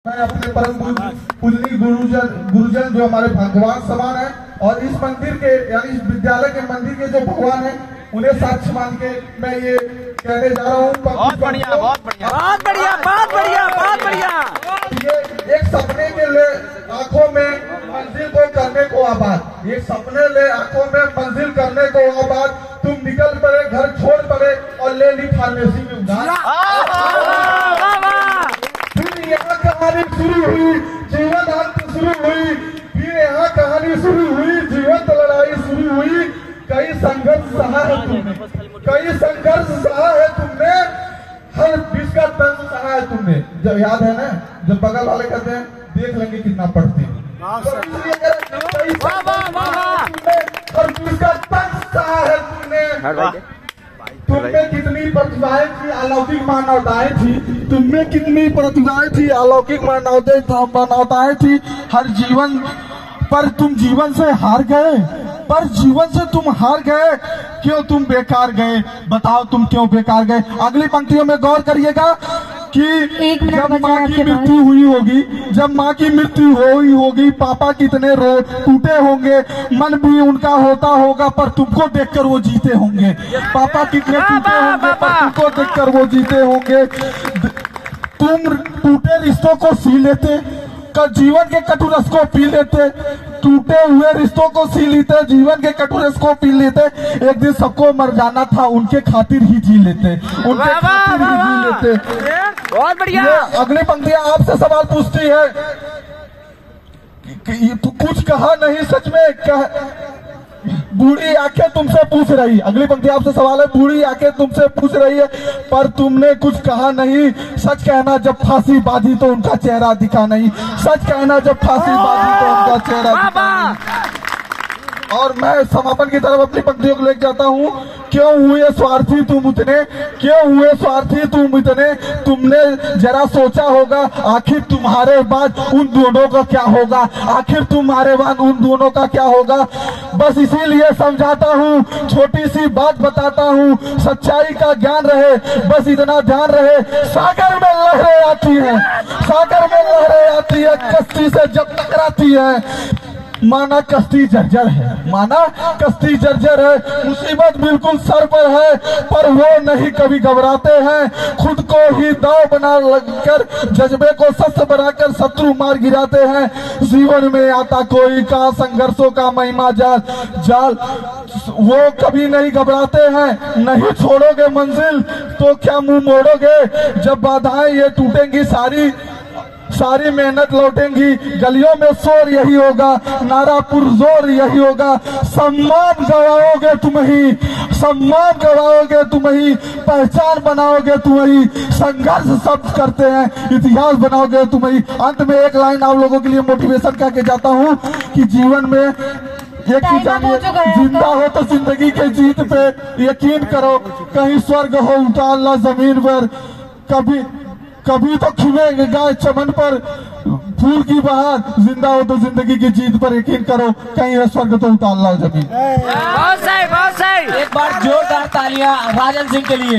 मैं अपने परम पूजनीय गुरुजन जो हमारे भगवान समान है और इस मंदिर के यानी इस विद्यालय के मंदिर के जो भगवान है उन्हें साक्ष्य मान के मैं ये कहने जा रहा हूँ। बहुत बढ़िया, बहुत बढ़िया, बहुत बढ़िया, बहुत बढ़िया, बहुत बढ़िया। ये एक सपने के लिए आंखों में मंजिल को करने को आबाद, ये सपने ले आंखों में मंजिल करने को आबाद, तुम निकल पड़े घर छोड़ पड़े और ले ली फार्मेसी में उधार। फिर यहाँ कहानी शुरू हुई, जीवन अंत शुरू हुई, फिर यहाँ कहानी शुरू हुई, जीवंत लड़ाई शुरू हुई। कई संघर्ष सहा है तुमने, कई संघर्ष सहा है तुमने, हर विष का दंश सहा है तुमने। जब याद है ना, जब बगल वाले कहते हैं देख लेंगे कितना पढ़ते हैं, हर विष का दंश सहा है तुमने। तुमने कितनी प्रतिभाएं थी, अलौकिक मानवताएं थी, तुमने कितनी प्रतिभाएं थी, अलौकिक मानवताएं थी। हर जीवन पर तुम जीवन से हार गए, पर जीवन से तुम हार गए। क्यों तुम बेकार गए, बताओ तुम क्यों बेकार गए। अगली पंक्तियों में गौर करिएगा कि जब माँ की मृत्यु हुई होगी, जब माँ की मृत्यु हुई होगी, पापा कितने रो टूटे होंगे, मन भी उनका होता होगा, पर तुमको देखकर वो जीते होंगे। पापा कितने टूटे होंगे, पर तुमको देखकर वो जीते होंगे। तुम टूटे रिश्तों को सी लेते, जीवन के कटु रस को पी लेते, टूटे हुए रिश्तों को सी लेते, जीवन के कटु रस को पी लेते। एक दिन सबको मर जाना था, उनके खातिर ही जी लेते, उनके खातिर ही जी लेते। बहुत बढ़िया। अगली पंक्तियां आपसे सवाल पूछती है कि तू कुछ कहा नहीं सच में, बूढ़ी आंखें तुमसे पूछ रही। अगली पंक्ति आपसे सवाल है, बूढ़ी आंखें तुमसे पूछ रही है, पर तुमने कुछ कहा नहीं। सच कहना जब फांसी बाजी तो उनका चेहरा दिखा नहीं, सच कहना जब फांसी बाजी तो उनका चेहरा दिखा नहीं। और मैं समापन की तरफ अपनी पंक्तियों को लेकर जाता हूँ। क्यों हुए स्वार्थी तुम इतने, क्यों हुए स्वार्थी तुम इतने, तुमने जरा सोचा होगा आखिर तुम्हारे बाद उन दोनों का क्या होगा, आखिर तुम्हारे बाद उन दोनों का क्या होगा। बस इसीलिए समझाता हूँ, छोटी सी बात बताता हूँ, सच्चाई का ज्ञान रहे, बस इतना ध्यान रहे। सागर में लहरें आती है, सागर में लहरें आती है, कश्ती से जब टकराती है, माना कश्ती जर्जर है, माना कश्ती जर्जर है। मुसीबत बिल्कुल सर पर है, पर वो नहीं कभी घबराते हैं। खुद को ही दाव बना लगकर, जज्बे को शस्त्र बनाकर शत्रु मार गिराते हैं। जीवन में आता कोई का संघर्षों का महिमा जाल जाल, वो कभी नहीं घबराते हैं। नहीं छोड़ोगे मंजिल तो क्या मुंह मोड़ोगे, जब बाधाएं ये टूटेंगी सारी, सारी मेहनत लौटेंगी। गलियों में शोर यही होगा, नारा पुरजोर यही होगा। सम्मान गवाओगे तुम ही, सम्मान गवाओगे तुम ही, पहचान बनाओगे तुम ही। संघर्ष सब करते हैं, इतिहास बनाओगे तुम ही। अंत में एक लाइन आप लोगों के लिए मोटिवेशन करके जाता हूँ कि जीवन में एक ही जानिए, जिंदा हो तो जिंदगी के जीत पे यकीन करो, कहीं स्वर्ग हो उतारना जमीन पर। कभी तो खिलेगा चमन पर फूल की बहार, जिंदा हो तो जिंदगी की जीत पर यकीन करो, कहीं है स्वर्ग तो उतार लो जमीन। बहुत सही, बहुत सही। एक बार जोरदार तालियां राजन सिंह के लिए।